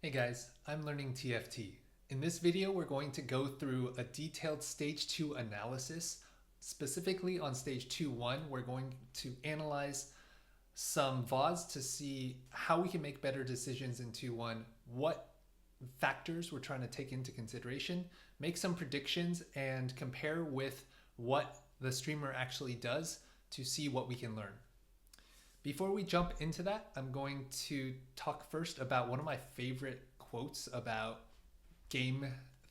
Hey guys, I'm learning TFT. In this video, we're going to go through a detailed stage 2 analysis. Specifically on stage 2-1, we're going to analyze some VODs to see how we can make better decisions in 2-1, what factors we're trying to take into consideration, make some predictions, and compare with what the streamer actually does to see what we can learn. Before we jump into that, I'm going to talk first about one of my favorite quotes about game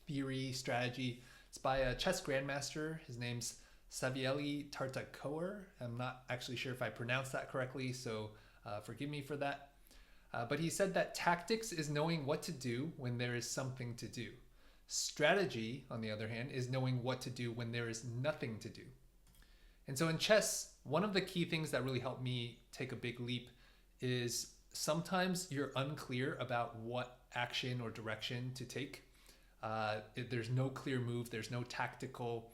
theory strategy. It's by a chess grandmaster. His name's Savielly Tartakower. I'm not actually sure if I pronounced that correctly, so forgive me for that. But he said that tactics is knowing what to do when there is something to do. Strategy, on the other hand, is knowing what to do when there is nothing to do. And so in chess, one of the key things that really helped me take a big leap is sometimes you're unclear about what action or direction to take. There's no clear move, there's no tactical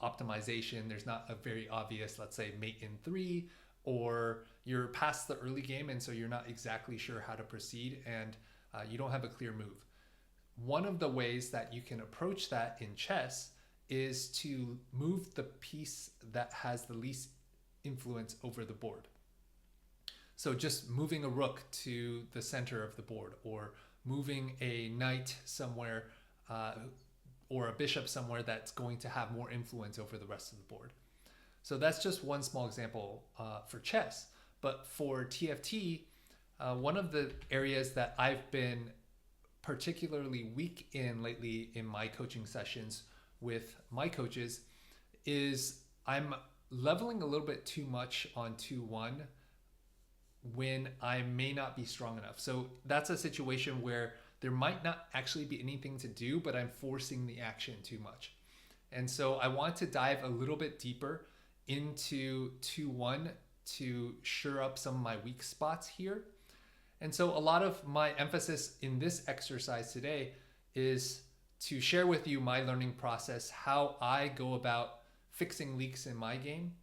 optimization, there's not a very obvious, let's say, mate in 3, or you're past the early game and so you're not exactly sure how to proceed and you don't have a clear move. One of the ways that you can approach that in chess is to move the piece that has the least influence over the board. So just moving a rook to the center of the board, or moving a knight somewhere, or a bishop somewhere that's going to have more influence over the rest of the board. So that's just one small example for chess. But for TFT, one of the areas that I've been particularly weak in lately in my coaching sessions with my coaches is I'm leveling a little bit too much on 2-1 when I may not be strong enough. So that's a situation where there might not actually be anything to do, but I'm forcing the action too much. And so I want to dive a little bit deeper into 2-1 to shore up some of my weak spots here. And so a lot of my emphasis in this exercise today is to share with you my learning process, how I go about fixing leaks in my game.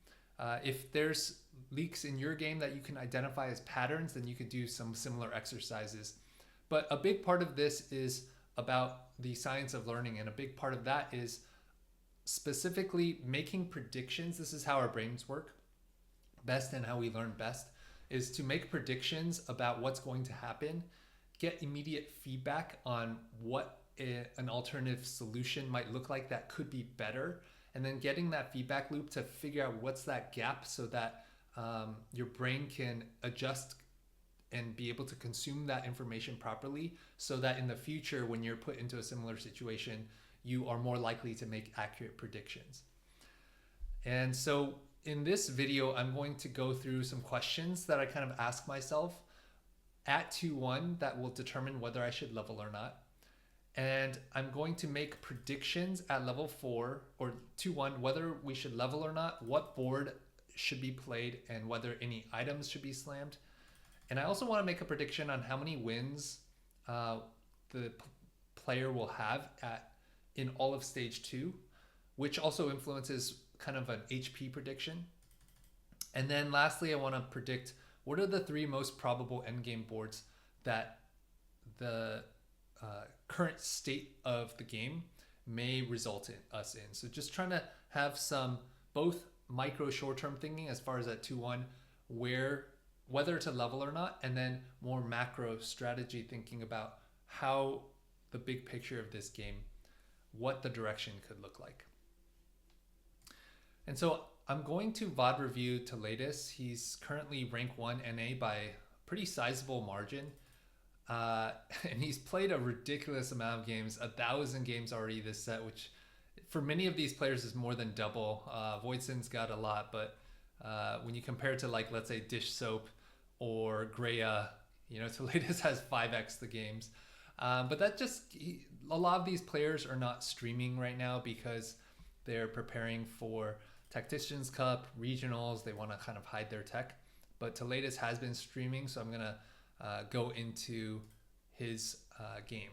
If there's leaks in your game that you can identify as patterns, then you could do some similar exercises. But a big part of this is about the science of learning, and a big part of that is specifically making predictions. This is how our brains work best and how we learn best, is to make predictions about what's going to happen, get immediate feedback on what an alternative solution might look like that could be better, and then getting that feedback loop to figure out what's that gap so that your brain can adjust and be able to consume that information properly, so that in the future when you're put into a similar situation, you are more likely to make accurate predictions. And so in this video, I'm going to go through some questions that I kind of ask myself at 2-1 that will determine whether I should level or not. And I'm going to make predictions at level 4 or 2-1 whether we should level or not, what board should be played, and whether any items should be slammed. And I also want to make a prediction on how many wins the player will have in all of stage 2, which also influences kind of an HP prediction. And then lastly, I want to predict what are the 3 most probable endgame boards that the current state of the game may result in us in. So just trying to have some both micro short-term thinking as far as at 2-1 whether to level or not, and then more macro strategy thinking about how the big picture of this game, what the direction could look like. And so I'm going to VOD review Tleyds. He's currently rank 1 NA by a pretty sizable margin. And he's played a ridiculous amount of games, 1,000 games already this set, which for many of these players is more than double. Voidson's got a lot, but when you compare it to, like, let's say Dish Soap or Greya, Tleyds has 5x the games. But that just, a lot of these players are not streaming right now because they're preparing for Tacticians Cup, regionals. They want to kind of hide their tech. But Tleyds has been streaming, so I'm going to go into his game.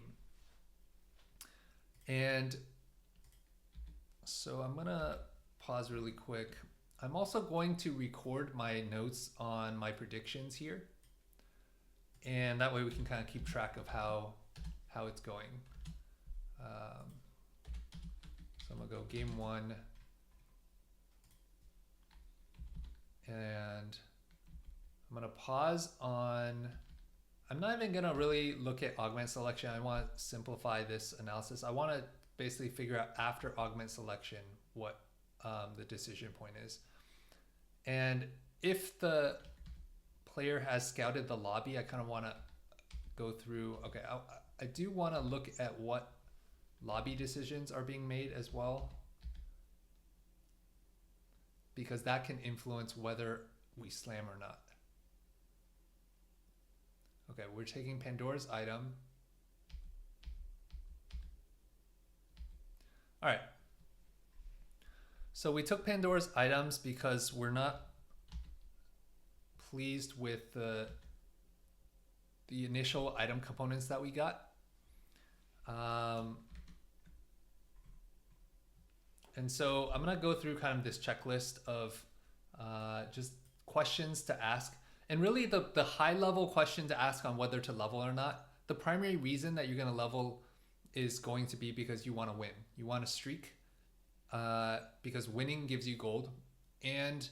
And so I'm gonna pause really quick. I'm also going to record my notes on my predictions here. and that way we can kind of keep track of how it's going. So I'm gonna go game 1, and I'm gonna pause on. I'm not even gonna really look at augment selection. I want to simplify this analysis. I want to basically figure out after augment selection what the decision point is. And if the player has scouted the lobby, I kind of want to go through, okay, I do want to look at what lobby decisions are being made as well, because that can influence whether we slam or not. Okay, we're taking Pandora's item. All right. So we took Pandora's items because we're not pleased with the initial item components that we got. And so I'm gonna go through kind of this checklist of just questions to ask. And really the high level question to ask on whether to level or not, the primary reason that you're gonna level is going to be because you wanna win. You wanna streak because winning gives you gold and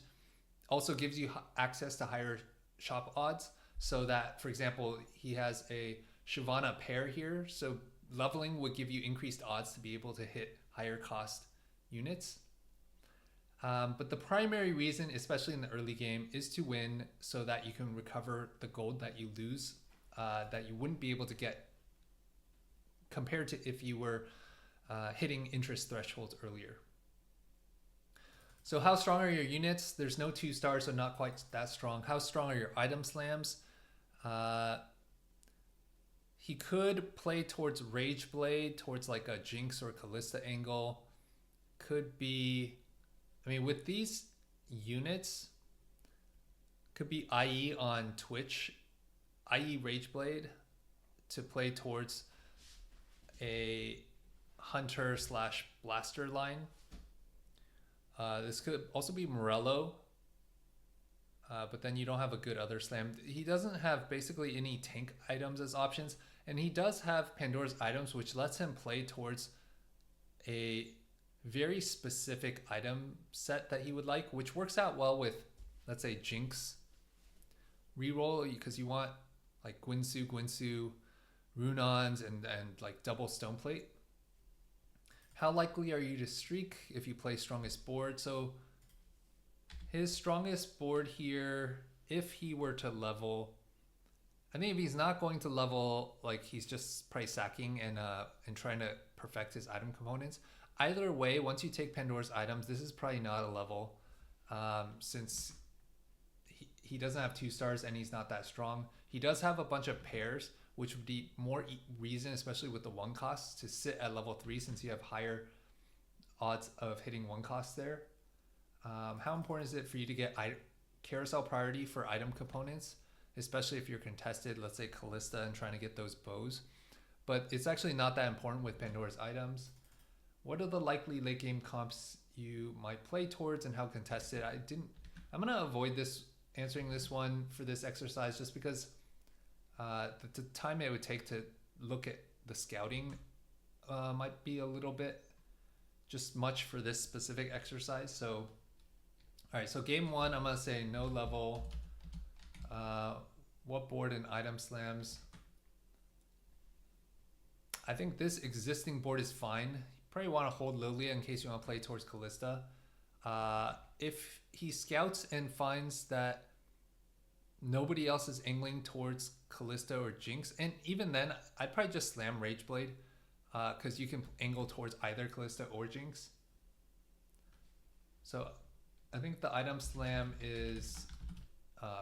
also gives you access to higher shop odds. So that, for example, he has a Shyvana pair here. So leveling would give you increased odds to be able to hit higher cost units. But the primary reason, especially in the early game, is to win so that you can recover the gold that you lose, that you wouldn't be able to get compared to if you were hitting interest thresholds earlier. So how strong are your units? There's no 2 stars, so not quite that strong. How strong are your item slams? He could play towards Rage Blade, towards like a Jinx or Callista angle. Could be, I mean, with these units, could be IE on Twitch, IE Rage Blade to play towards a Hunter / Blaster line. This could also be Morello, but then you don't have a good other slam. He doesn't have basically any tank items as options, and he does have Pandora's items, which lets him play towards a very specific item set that he would like, which works out well with, let's say, Jinx reroll, because you want like Gwynsu, Runons, and like double Stoneplate. How likely are you to streak if you play strongest board? So his strongest board here, if he were to level, I think if he's not going to level, like he's just price sacking and trying to perfect his item components. Either way, once you take Pandora's items, this is probably not a level, since he doesn't have 2 stars and he's not that strong. He does have a bunch of pairs, which would be more reason, especially with the 1 cost, to sit at level 3 since you have higher odds of hitting 1 cost there. How important is it for you to get carousel priority for item components, especially if you're contested, let's say Callista, and trying to get those bows? But it's actually not that important with Pandora's items. What are the likely late game comps you might play towards and how contested? I'm gonna avoid answering this one for this exercise just because the time it would take to look at the scouting might be a little bit just much for this specific exercise. So, all right, so game 1, I'm gonna say no level. What board and item slams? I think this existing board is fine. You probably want to hold Lilia in case you want to play towards Callista. If he scouts and finds that nobody else is angling towards Callista or Jinx, and even then, I'd probably just slam Rage Blade, because you can angle towards either Callista or Jinx. So I think the item slam is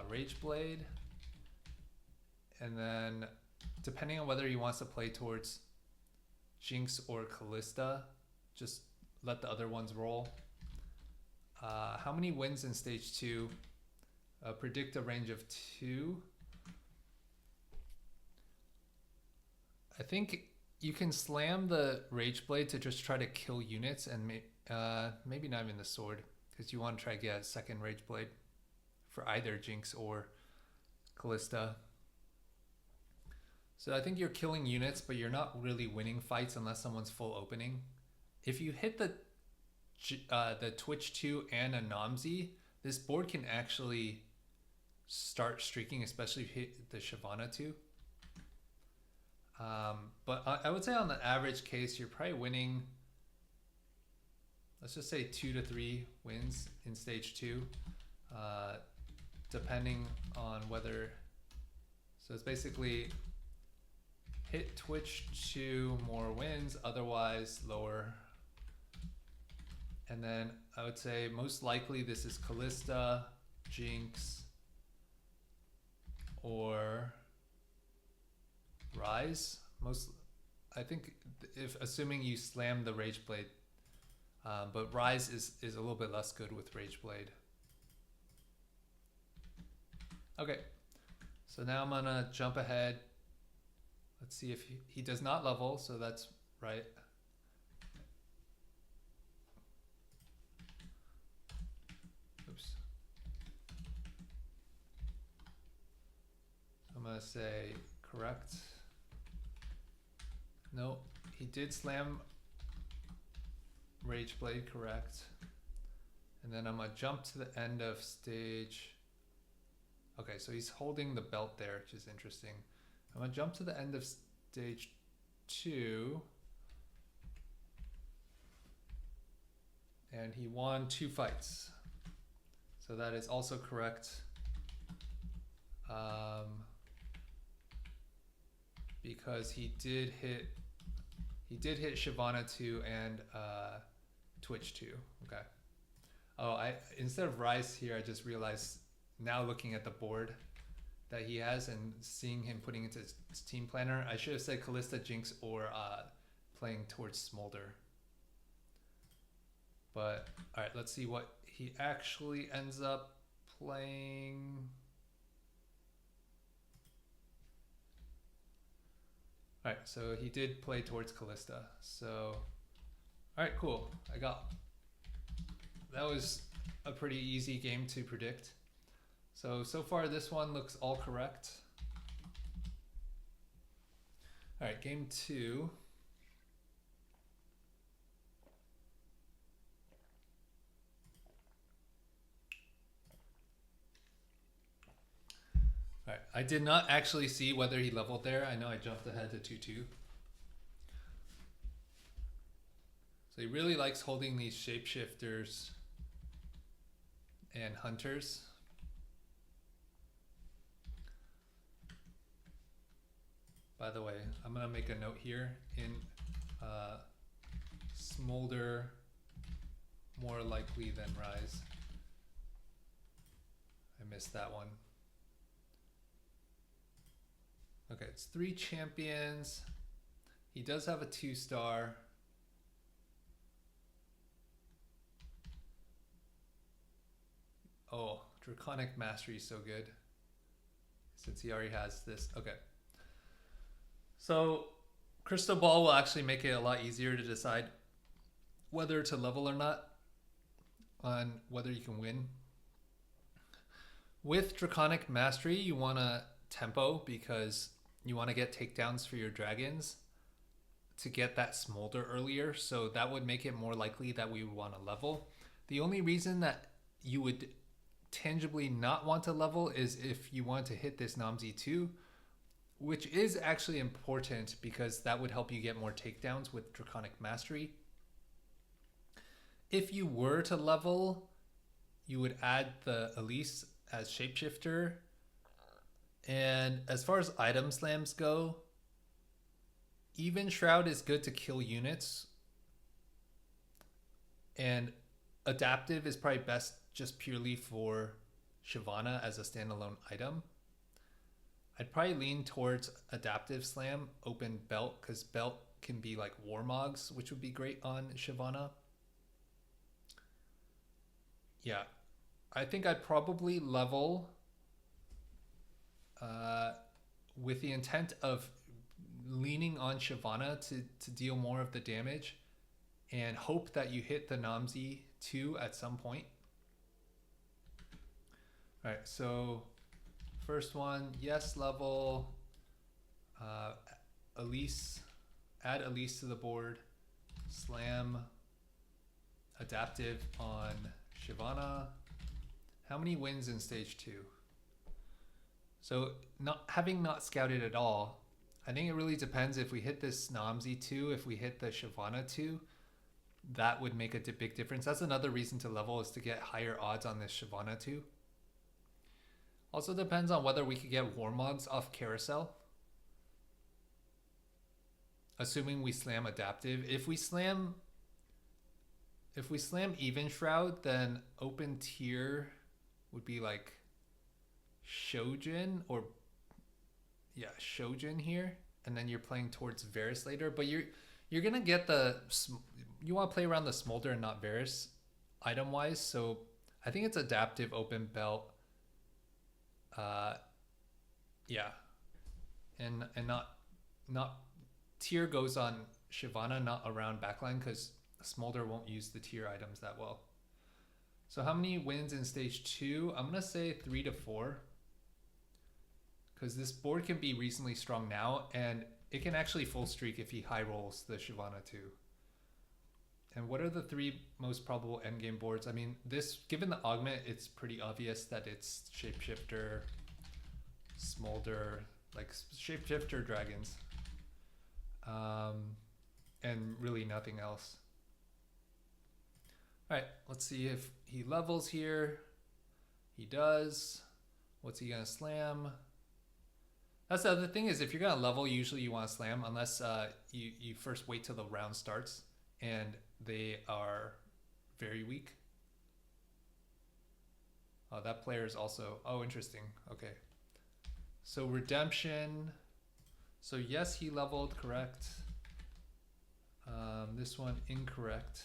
Rage Blade, and then depending on whether he wants to play towards Jinx or Callista, just let the other ones roll. How many wins in stage 2? Predict a range of 2. I think you can slam the Rage Blade to just try to kill units, and maybe not even the sword, because you want to try to get a second Rage Blade for either Jinx or Callista. So I think you're killing units, but you're not really winning fights unless someone's full opening. If you hit the Twitch 2 and a Namzi, this board can actually start streaking, especially if you hit the Shyvana 2. But I would say on the average case, you're probably winning, let's just say 2 to 3 wins in stage 2, depending on whether, so it's basically hit Twitch 2, more wins, otherwise lower. And then I would say most likely this is Callista, Jinx, or Rise. I think if assuming you slam the Rage Blade, but Rise is a little bit less good with Rage Blade. Okay, so now I'm gonna jump ahead. Let's see if he does not level, so that's right. Oops. I'm gonna say correct. No, he did slam Rage Blade, correct. And then I'm gonna jump to the end of stage. Okay, so he's holding the belt there, which is interesting. I'm gonna jump to the end of stage 2. And he won 2 fights. So that is also correct. Because he did hit Shyvana 2 and Twitch 2. Okay. Oh, instead of Rise here, I just realized now looking at the board that he has and seeing him putting into his team planner, I should have said Callista, Jinx, or playing towards Smolder. But all right, let's see what he actually ends up playing. All right, so he did play towards Callista. So, all right, cool. That was a pretty easy game to predict. So far this one looks all correct. All right, game 2. All right, I did not actually see whether he leveled there. I know I jumped ahead to 2-2. So he really likes holding these shapeshifters and hunters. By the way, I'm gonna make a note here in Smolder more likely than Rise. I missed that one. Okay, it's 3 champions. He does have a 2-star. Oh, Draconic Mastery is so good. Since he already has this. Okay. So Crystal Ball will actually make it a lot easier to decide whether to level or not, on whether you can win. With Draconic Mastery, you want to tempo because you want to get takedowns for your dragons to get that Smolder earlier. So that would make it more likely that we would want to level. The only reason that you would tangibly not want to level is if you want to hit this Namzi 2, which is actually important because that would help you get more takedowns with Draconic Mastery. If you were to level, you would add the Elise as Shapeshifter. And as far as item slams go, even Shroud is good to kill units. And Adaptive is probably best just purely for Shyvana as a standalone item. I'd probably lean towards Adaptive Slam, open Belt, because Belt can be like Warmogs, which would be great on Shyvana. Yeah, I think I'd probably level with the intent of leaning on Shyvana to deal more of the damage and hope that you hit the Namzi 2 at some point. All right, so first one, yes, level. Elise, add Elise to the board, slam adaptive on Shyvana. How many wins in stage 2? So having not scouted at all, I think it really depends. If we hit this Namzi 2, if we hit the Shyvana 2, that would make a big difference. That's another reason to level, is to get higher odds on this Shyvana 2. Also depends on whether we could get Warmogs off Carousel. Assuming we slam adaptive. If we slam Even Shroud, then open tier would be like Shojin, or yeah, Shojin here, and then you're playing towards Varus later. But you're gonna get you want to play around the Smolder and not Varus item wise. So I think it's adaptive open belt. Yeah, and not tier goes on Shyvana, not around backline, because Smolder won't use the tier items that well. So how many wins in stage 2? I'm gonna say 3 to 4, because this board can be reasonably strong now, and it can actually full streak if he high rolls the Shyvana 2. And what are the 3 most probable endgame boards? I mean, this, given the augment, it's pretty obvious that it's Shapeshifter, Smolder, like Shapeshifter dragons, and really nothing else. All right, let's see if he levels here. He does. What's he gonna slam? That's the other thing, is if you're gonna level, usually you want to slam, unless you first wait till the round starts and they are very weak. Oh, that player is also, oh, interesting. Okay. So Redemption. So yes, he leveled, correct. This one, incorrect.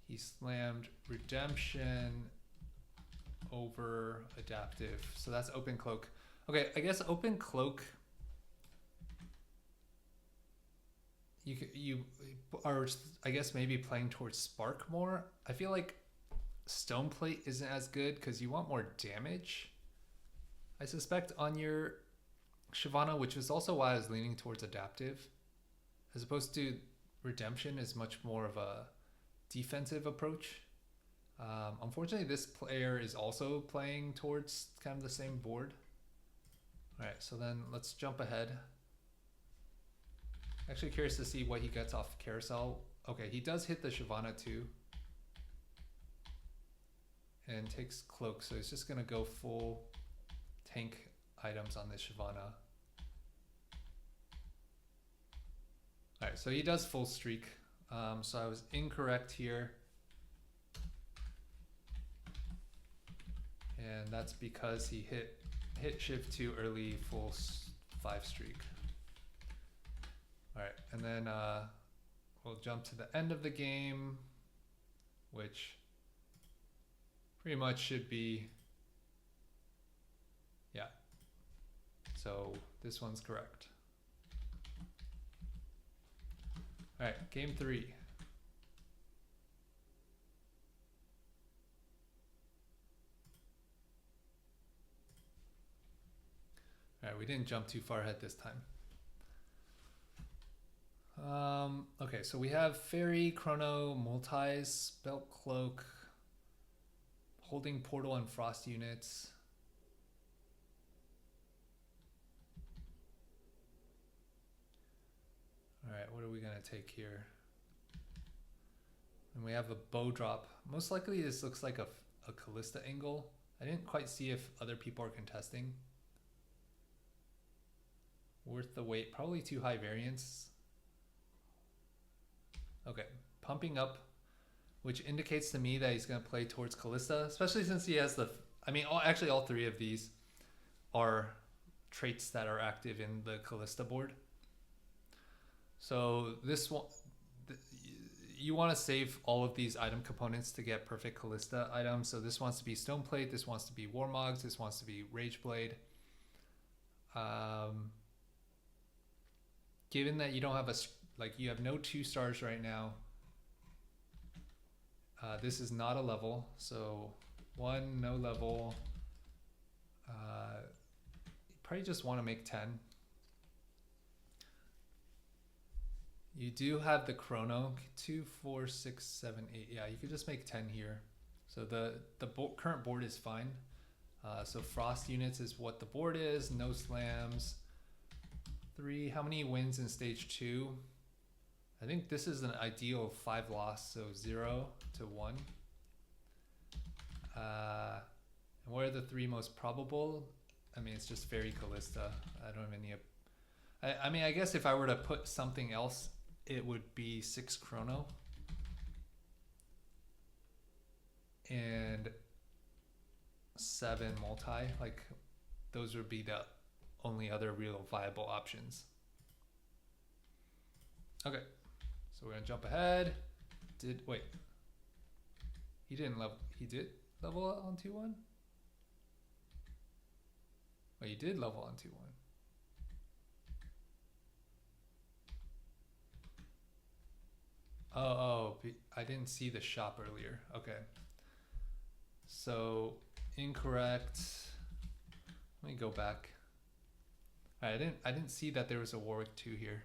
He slammed Redemption over adaptive. So that's open cloak. Okay, I guess open cloak, you are, I guess, maybe playing towards spark more. I feel like stone plate isn't as good because you want more damage, I suspect, on your Shyvana, which is also why I was leaning towards adaptive, as opposed to Redemption is much more of a defensive approach. Unfortunately, this player is also playing towards kind of the same board. All right, so then let's jump ahead. Actually curious to see what he gets off Carousel. Okay, he does hit the Shyvana 2 and takes cloak, so he's just gonna go full tank items on this Shyvana. All right, so he does full streak. So I was incorrect here. And that's because he hit Shiv 2 early, full 5 streak. All right, and then we'll jump to the end of the game, which pretty much should be, yeah. So this one's correct. All right, game 3. All right, we didn't jump too far ahead this time. Okay, so we have Fairy, Chrono, Multis, Belt Cloak, holding Portal and Frost units. All right, what are we gonna take here? And we have a bow drop. Most likely this looks like a Callista angle. I didn't quite see if other people are contesting. Worth the wait, probably too high variance. Okay, pumping up, which indicates to me that he's gonna play towards Callista, especially since he has the, I mean, actually all 3 of these are traits that are active in the Callista board. So this one, you want to save all of these item components to get perfect Callista items. So this wants to be Stone Plate, this wants to be Warmogs, this wants to be Rage Blade. Given that you don't have you have no 2 stars right now, this is not a level. So 1, no level. You probably just want to make 10. You do have the chrono, 2, 4, 6, 7, 8. Yeah, you could just make 10 here. So the current board is fine. So frost units is what the board is. No slams. 3. How many wins in stage 2? I think this is an ideal 5 loss, so 0 to 1. And what are the 3 most probable? I mean, it's just Fairy Callista. I don't have any. I mean, I guess if I were to put something else, it would be 6 chrono. And 7 multi. Like, those would be the only other real viable options. Okay, so we're gonna jump ahead. Wait. He did level on 2-1? Oh, he did level on 2-1. Oh, I didn't see the shop earlier. Okay. So, incorrect. Let me go back. All right, I didn't see that there was a Warwick 2 here.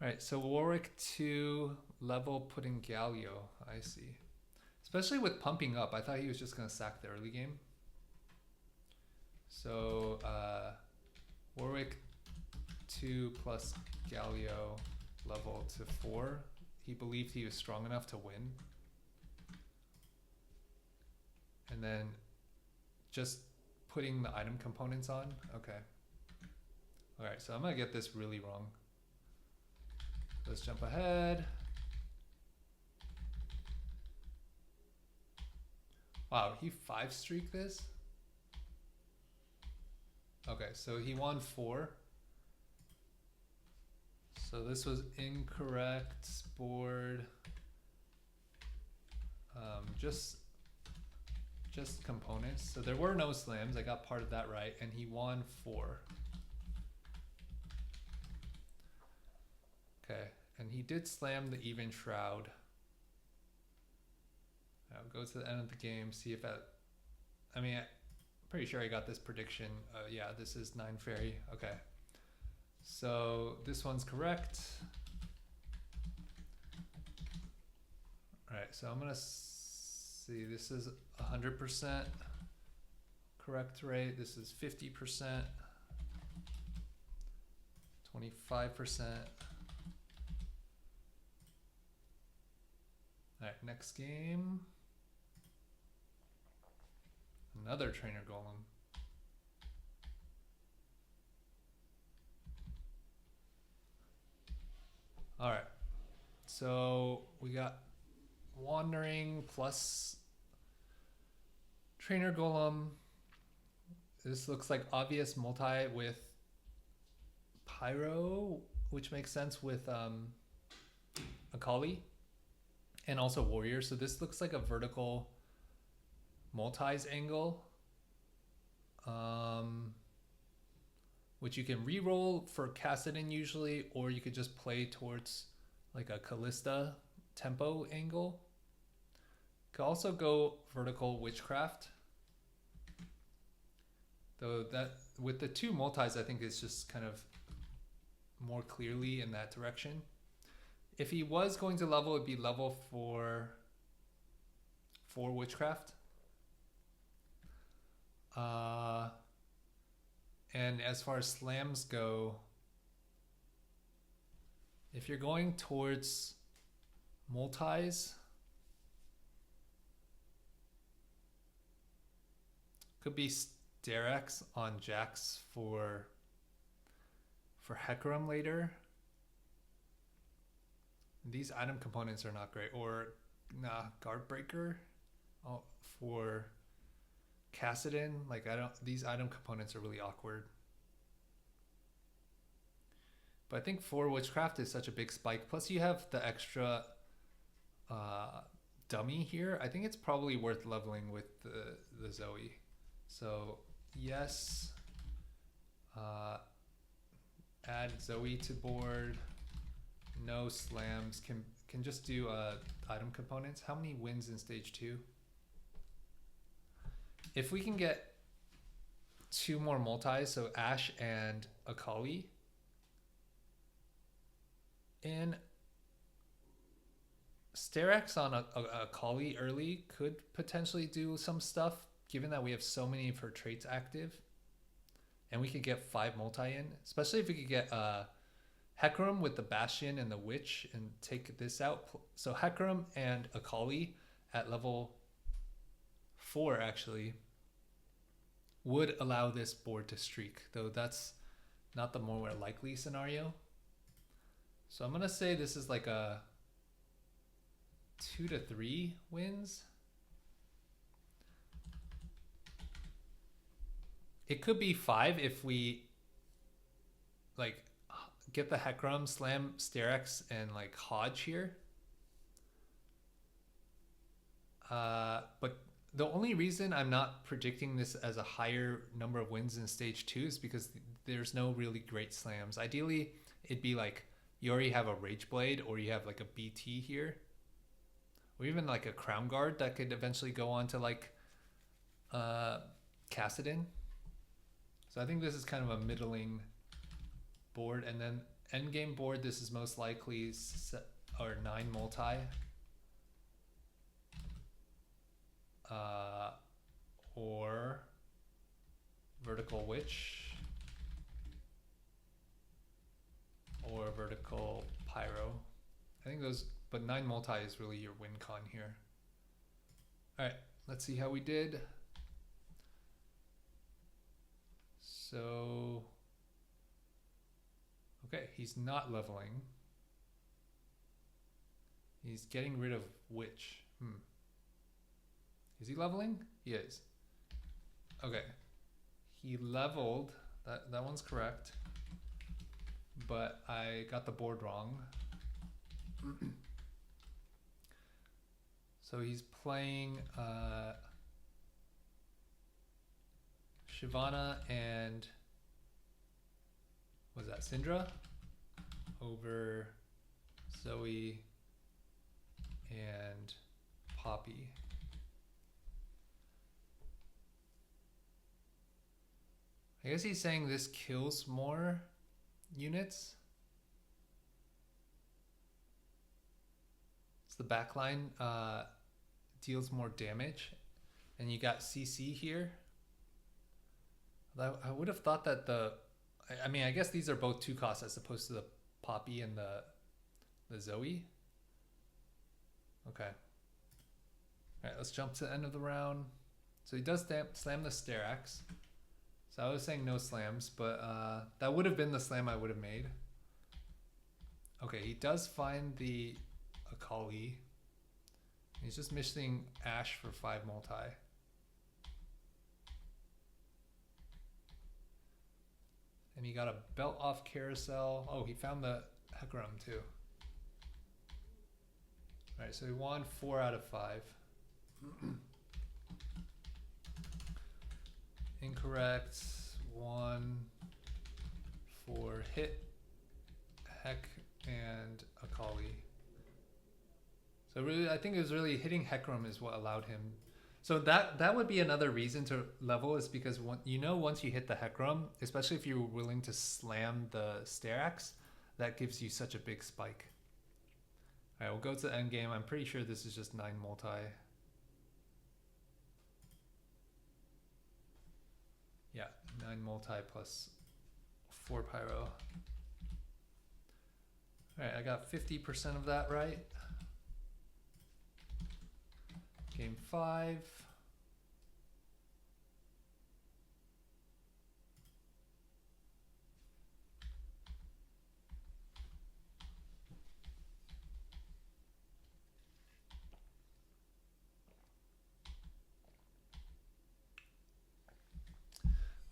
All right, so Warwick 2 level putting Galio. I see. Especially with pumping up, I thought he was just gonna sack the early game. So Warwick 2 plus Galio level to 4. He believed he was strong enough to win. And then just putting the item components on. Okay. All right, so I'm gonna get this really wrong. Let's jump ahead. Wow, he 5-streaked this? Okay, so he won 4. So this was incorrect board. Just components. So there were no slams. I got part of that right, and he won 4. Okay, and he did slam the even shroud. I'll go to the end of the game, see if that. I mean, I'm pretty sure I got this prediction. Yeah, this is 9 fairy. Okay, so this one's correct. All right, so I'm gonna see. This is 100% correct rate. This is 50%, 25%. All right, next game. Another trainer golem. All right, so we got wandering plus trainer golem. This looks like obvious multi with pyro, which makes sense with Akali and also warrior. So this looks like a vertical multis angle, which you can re-roll for Kassadin usually, or you could just play towards like a Callista tempo angle. Could also go vertical witchcraft, though that with the 2 multis I think it's just kind of more clearly in that direction. If he was going to level, it'd be level for witchcraft. And as far as slams go, if you're going towards multis, could be Sterex on Jax for Hecarim later. These item components are not great. Or Guard Breaker for Kassadin. Like these item components are really awkward. But I think for witchcraft is such a big spike. Plus you have the extra dummy here. I think it's probably worth leveling with the Zoe. So yes, add Zoe to board. No slams. Can just do item components. How many wins in stage 2? If we can get 2 more multis, so Ash and Akali. And Sterak's on a Akali early could potentially do some stuff, given that we have so many of her traits active. And we could get 5 multi in, especially if we could get Hecarim with the Bastion and the Witch and take this out. So Hecarim and Akali at level 4 actually would allow this board to streak, though that's not the more likely scenario. So I'm gonna say this is like a 2 to 3 wins. It could be 5 if we like get the Hecarim, slam Sterak's, and like Hodge here. But the only reason I'm not predicting this as a higher number of wins in stage 2 is because there's no really great slams. Ideally, it'd be like you already have a Rage Blade, or you have like a BT here, or even like a Crown Guard that could eventually go on to like Kassadin. So I think this is kind of a middling board. And then endgame board, this is most likely 9 multi. Or vertical witch, or vertical pyro. I think those, but 9 multi is really your win con here. All right, let's see how we did. So, okay, he's not leveling. He's getting rid of witch. Is he leveling? He is. Okay. He leveled. That one's correct. But I got the board wrong. So he's playing Shyvana and was that Syndra over Zoe and Poppy. I guess he's saying this kills more units. So the backline deals more damage. And you got CC here. I would have thought that I mean, I guess these are both 2 costs as opposed to the Poppy and the Zoe. Okay. All right, let's jump to the end of the round. So he does slam the Sterak's. So I was saying no slams, but that would have been the slam I would have made. Okay, he does find the Akali. He's just missing Ash for 5 multi. And he got a belt off Carousel. Oh, he found the Hecarim too. All right, so he won 4 out of 5. Incorrect. 1 for hit, Heck, and Akali. So really, I think it was really hitting Hecarim is what allowed him. So that would be another reason to level, is because once you hit the Hecarim, especially if you're willing to slam the Sterak's, that gives you such a big spike. All right, we'll go to the end game. I'm pretty sure this is just 9 multi. Yeah, 9 multi plus 4 pyro. All right, I got 50% of that right. Game 5.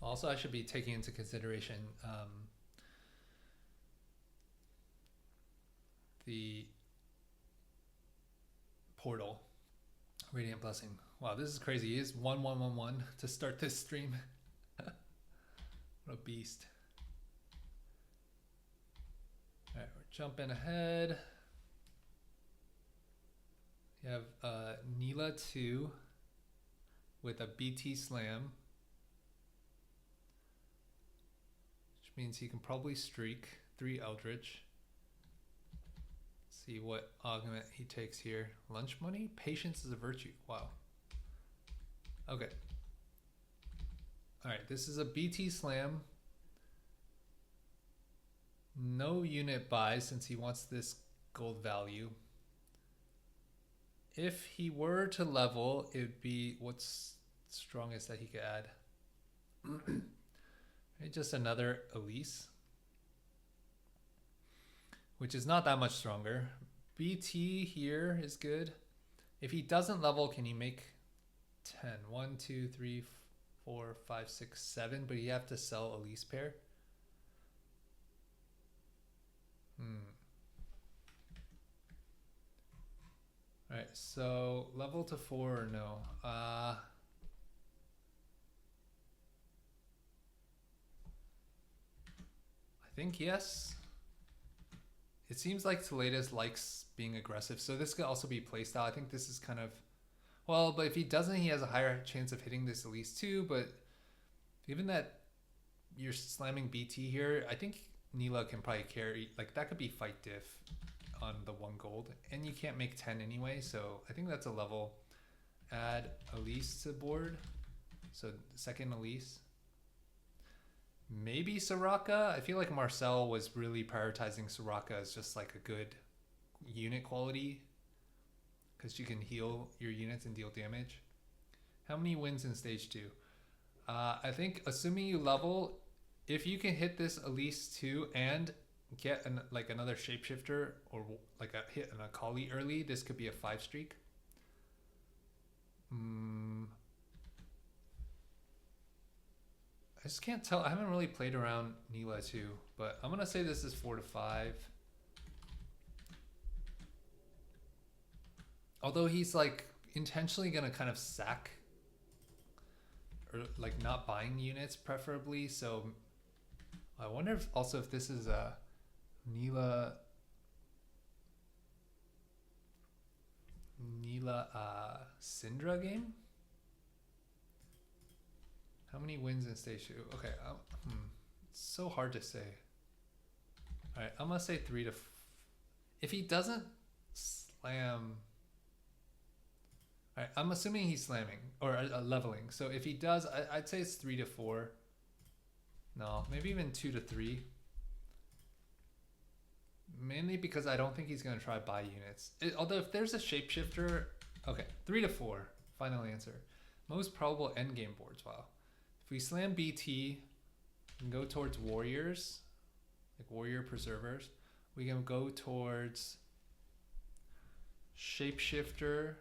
Also, I should be taking into consideration the portal. Radiant Blessing. Wow, this is crazy. He is 1-1-1-1 to start this stream. What a beast. All right, we're jumping ahead. You have Neela 2 with a BT slam. means he can probably streak 3 Eldritch. See what augment he takes here. Lunch money? Patience is a virtue. Wow. Okay. Alright, this is a BT slam. No unit buy since he wants this gold value. If he were to level, it would be what's strongest that he could add. Just another Elise, which is not that much stronger. BT here is good. If he doesn't level, can he make 10? 1, 2, 3, 4, 5, 6, 7, but you have to sell Elise pair. Alright, so level to 4 or no? I think yes. It seems like Tleyds likes being aggressive, so this could also be playstyle. I think this is kind of, well, but if he doesn't, he has a higher chance of hitting this Elise too, but given that you're slamming BT here, I think Neela can probably carry, like that could be fight diff on the 1 gold, and you can't make 10 anyway, so I think that's a level. Add Elise to board, so second Elise. Maybe Soraka. I feel like Marcel was really prioritizing Soraka as just like a good unit quality because you can heal your units and deal damage. How many wins in stage 2? I think assuming you level, if you can hit this Elise 2 and get like another shapeshifter or like a hit and a Kali early, this could be a 5 streak. I just can't tell. I haven't really played around Neela 2, but I'm gonna say this is 4 to 5. Although he's like intentionally gonna kind of sack or like not buying units preferably, so I wonder if also if this is a Neela Syndra game. How many wins in stage 2? Okay, it's so hard to say. All right, I'm gonna say 3 to. If he doesn't slam, all right, I'm assuming he's slamming or leveling. So if he does, I'd say it's 3 to 4. No, maybe even 2 to 3. Mainly because I don't think he's gonna try buy units. Although if there's a shapeshifter, okay, 3 to 4. Final answer. Most probable endgame boards. Wow. If we slam BT and go towards warriors, like warrior preservers, we can go towards shapeshifter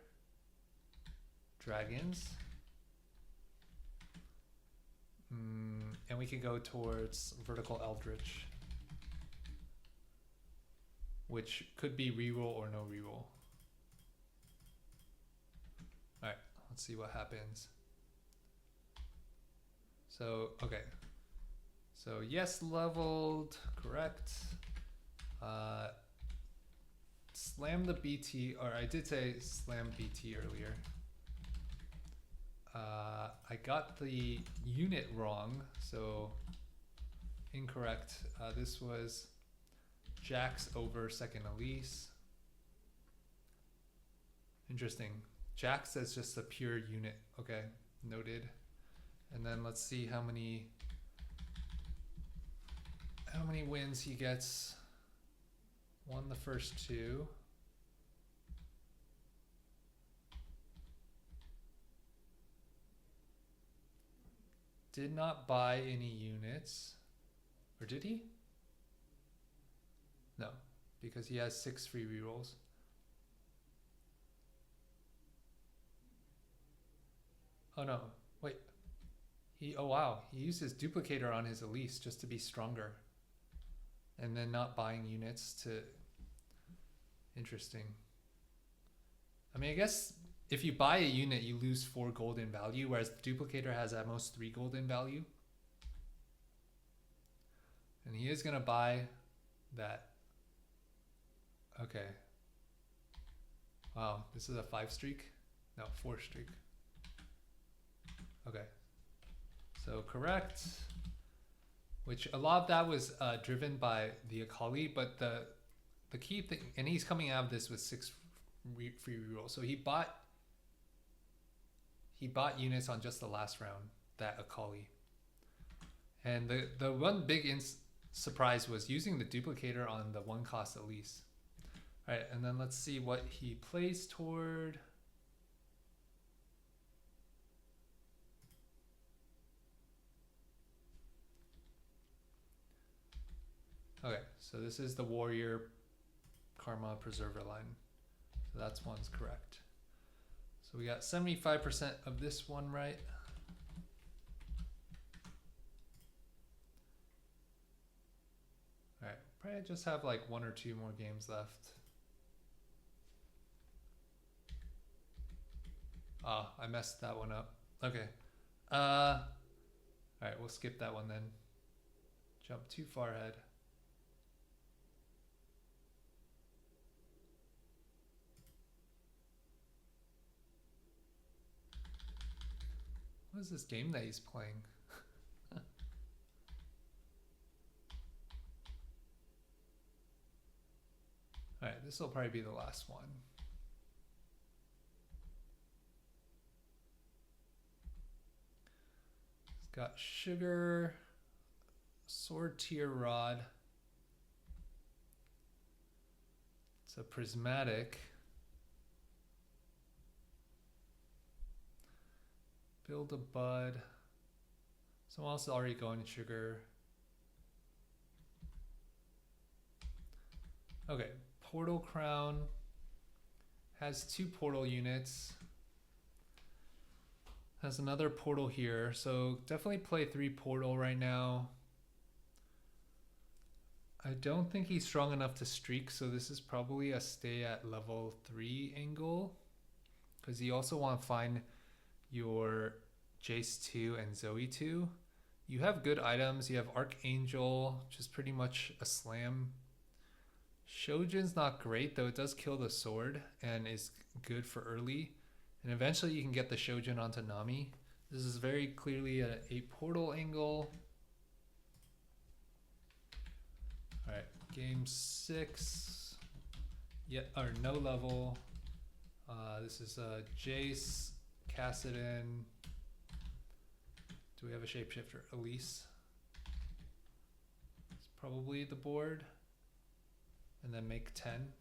dragons. And we can go towards vertical eldritch, which could be reroll or no reroll. All right, let's see what happens. So, okay. So yes, leveled, correct. Slam the BT, or I did say slam BT earlier. I got the unit wrong, so incorrect. This was Jax over second Elise. Interesting. Jax as just a pure unit. Okay, noted. And then let's see how many wins he gets. Won the first 2. Did not buy any units. Or did he? No, because he has 6 free rerolls. Oh no, wait. Oh wow, he used his duplicator on his Elise just to be stronger. And then not buying units to... Interesting. I mean, I guess if you buy a unit, you lose 4 gold in value, whereas the duplicator has at most 3 gold in value. And he is going to buy that. Okay. Wow, this is a 5 streak? No, 4 streak. Okay. So correct. which a lot of that was driven by the Akali, but the key thing, and he's coming out of this with 6 free reroll, so he bought units on just the last round, that Akali. And the one big surprise was using the duplicator on the 1 cost at least. All right, and then let's see what he plays toward. Okay, so this is the warrior karma preserver line. So that's one's correct. So we got 75% of this one right. All right, probably just have like 1 or 2 more games left. Oh, I messed that one up. Okay. All right, we'll skip that one then. Jump too far ahead. What is this game that he's playing? Alright, this will probably be the last one. It's got sugar, sword tier rod. It's a prismatic. Build a bud. Someone else is already going sugar. Okay, portal crown has 2 portal units. Has another portal here, so definitely play 3 portal right now. I don't think he's strong enough to streak, so this is probably a stay at level 3 angle, because you also want to find your Jace 2 and Zoe 2. You have good items. You have Archangel, which is pretty much a slam. Shojin's not great, though it does kill the sword and is good for early. And eventually you can get the Shojin onto Nami. This is very clearly a portal angle. Alright, game 6. Yeah, or no level. This is Jace, Kassadin. Do we have a shapeshifter? Elise. It's probably the board. And then make 10.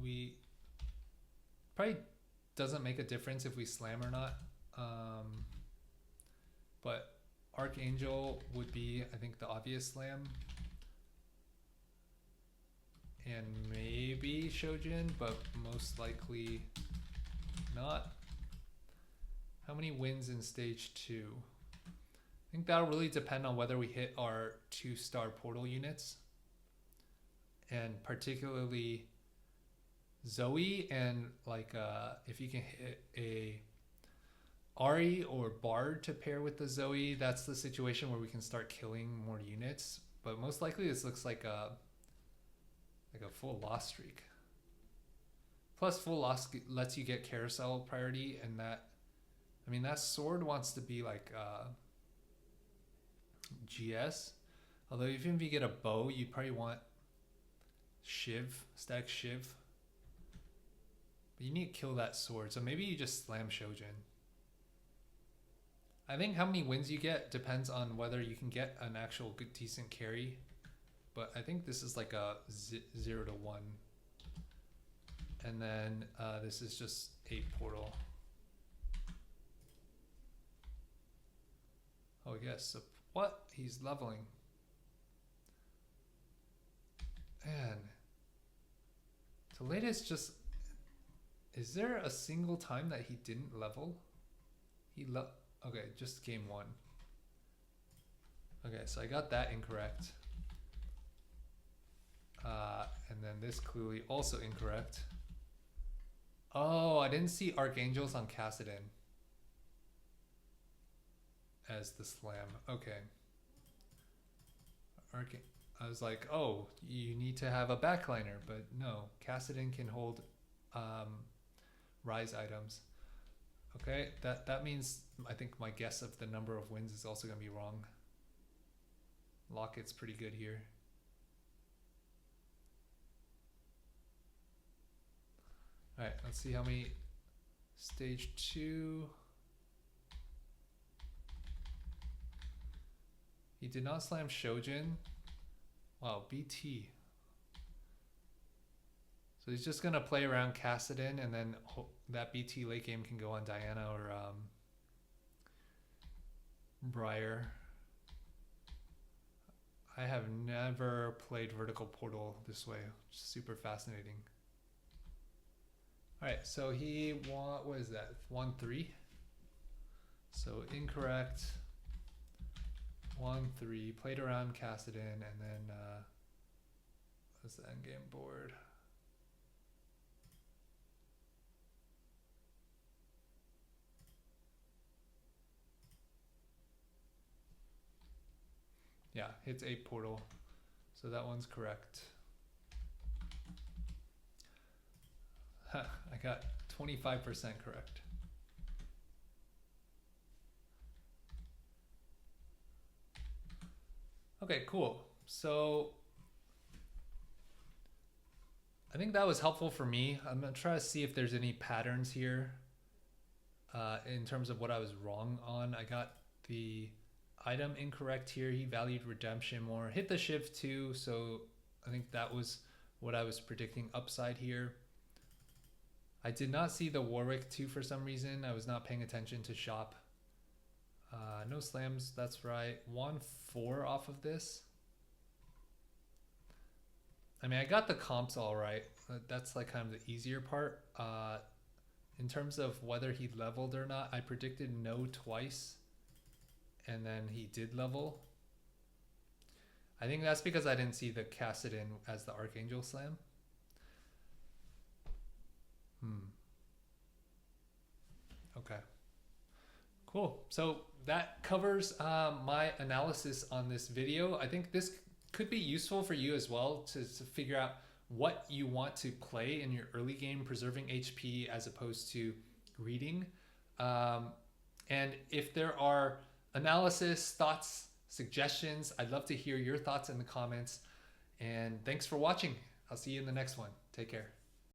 We probably doesn't make a difference if we slam or not. But Archangel would be, I think, the obvious slam. And maybe Shojin, but most likely not. How many wins in stage 2? I think that'll really depend on whether we hit our 2-star portal units. And particularly Zoe, and like if you can hit a Ari or Bard to pair with the Zoe, that's the situation where we can start killing more units. But most likely this looks like a full loss streak. Plus full loss lets you get carousel priority, and that, I mean, that sword wants to be like GS. Although even if you get a bow, you'd probably want Shiv, stack Shiv. But you need to kill that sword, so maybe you just slam Shojin. I think how many wins you get depends on whether you can get an actual good decent carry. But I think this is like a 0 to 1. And then this is just 8 portal. Oh yes, so what? He's leveling. Man. Tleyds just... Is there a single time that he didn't level? Okay, just game 1. Okay, so I got that incorrect. And then this clearly also incorrect. Oh, I didn't see Archangels on Kassadin as the slam. Okay. I was like, oh, you need to have a backliner, but no. Kassadin can hold Rise items. Okay, that means I think my guess of the number of wins is also going to be wrong. Lockett's pretty good here. All right, let's see how many. Stage 2. He did not slam Shojin. Wow, BT. So he's just gonna play around Kassadin, and then that BT late game can go on Diana or Briar. I have never played Vertical Portal this way. Super fascinating. All right, so he won, what is that? 1-3. So incorrect. 1-3. Played around Kassadin, and then what's the end game board? Yeah, hits 8 portal. So that one's correct. I got 25% correct. Okay, cool. So I think that was helpful for me. I'm gonna try to see if there's any patterns here in terms of what I was wrong on. I got the item incorrect here. He valued redemption more. Hit the shift too, so I think that was what I was predicting upside here. I did not see the Warwick 2 for some reason. I was not paying attention to shop. No slams, that's right. 1-4 off of this. I mean, I got the comps all right. That's like kind of the easier part. In terms of whether he leveled or not, I predicted no twice, and then he did level. I think that's because I didn't see the Kassadin as the Archangel Slam. Okay. Cool. So that covers my analysis on this video. I think this could be useful for you as well to figure out what you want to play in your early game, preserving HP as opposed to reading. And if there are analysis, thoughts, suggestions, I'd love to hear your thoughts in the comments. And thanks for watching. I'll see you in the next one. Take care.